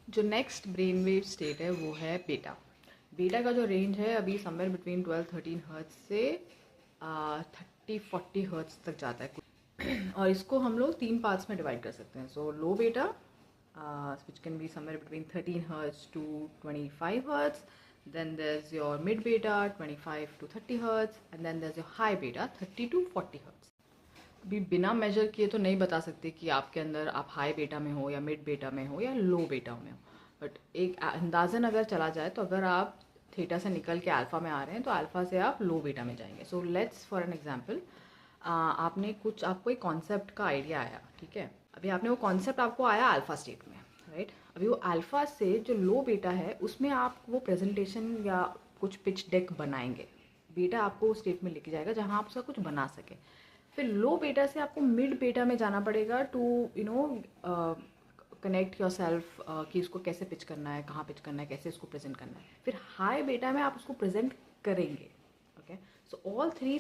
जो next brain wave state है वो है बीटा। बीटा का जो रेंज है अभी समवेयर बिटवीन 12-13 हर्ट्ज से 30-40 हर्ट्ज तक जाता है। और इसको हम लोग 3 पार्ट्स में डिवाइड कर सकते हैं। So low beta which can be somewhere between 13 hertz to 25 hertz, then there's your mid beta 25 to 30 hertz, and then there's your high beta 30 to 40 hertz। अभी बिना मेजर किए तो नहीं बता सकते कि आपके अंदर आप हाई बेटा में हो या मिड बेटा में हो या लो बेटा में हो, बट एक अंदाज़न अगर चला जाए तो अगर आप थीटा से निकल के अल्फ़ा में आ रहे हैं तो अल्फ़ा से आप लो बेटा में जाएंगे। So let's for an example, आपको एक कॉन्सेप्ट का आइडिया आया, ठीक है। अभी आपने वो कॉन्सेप्ट आपको आया अल्फ़ा स्टेट में, राइट। अभी वो अल्फ़ा से जो लो बेटा है उसमें आप वो प्रेजेंटेशन या कुछ पिच डेक बनाएंगे। बेटा आपको उस स्टेट में लेके जाएगा जहाँ आप उसका कुछ बना सके। फिर लो बेटा से आपको मिड बेटा में जाना पड़ेगा टू कनेक्ट योर सेल्फ कि इसको कैसे पिच करना है, कहाँ पिच करना है, कैसे इसको प्रेजेंट करना है। फिर हाई बेटा में आप उसको प्रेजेंट करेंगे। Okay, so all three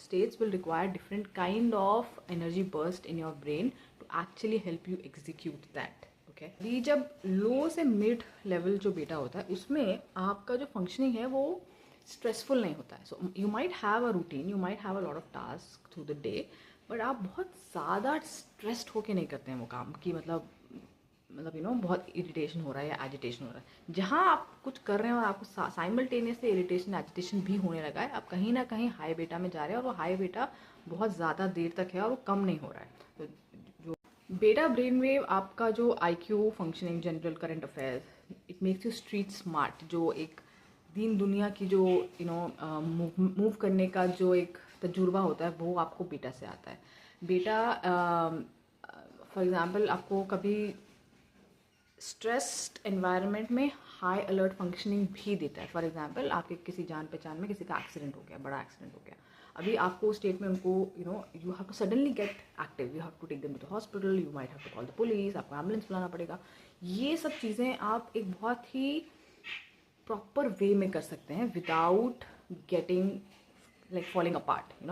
states will require different kind of energy burst in your brain to actually help you execute that। Okay, अभी जब लो से मिड लेवल जो बेटा होता है उसमें आपका जो फंक्शनिंग है वो स्ट्रेसफुल नहीं होता है। So you might have a routine, you might have a lot of task through the day, but आप बहुत ज़्यादा स्ट्रेस्ड होके नहीं करते हैं वो काम कि मतलब बहुत इरिटेशन हो रहा है या एजिटेशन हो रहा है। जहाँ आप कुछ कर रहे हैं और आपको साइमल्टेनियसली इरिटेशन एजिटेशन भी होने लगा है, आप कहीं ना कहीं हाई बेटा में जा रहे हैं और वो हाई बेटा बहुत ज़्यादा देर तक है और वो कम नहीं हो रहा है। तो जो बेटा ब्रेन वेव आपका जो IQ functioning, general current affairs, it makes you street smart, जो एक दीन दुनिया की जो मूव करने का जो एक तजुर्बा होता है वो आपको बेटा से आता है। बेटा फॉर एग्ज़ाम्पल आपको कभी स्ट्रेस्ड एनवायरनमेंट में हाई अलर्ट फंक्शनिंग भी देता है। फॉर एग्जांपल आपके किसी जान पहचान में किसी का एक्सीडेंट हो गया, बड़ा एक्सीडेंट हो गया, अभी आपको उस स्टेट में उनको you have to suddenly get active, you have to take them to the hospital, you might have to call the police, आपको एम्बुलेंस बुलाना पड़ेगा। ये सब चीज़ें आप एक बहुत ही प्रॉपर वे में कर सकते हैं without getting like falling apart,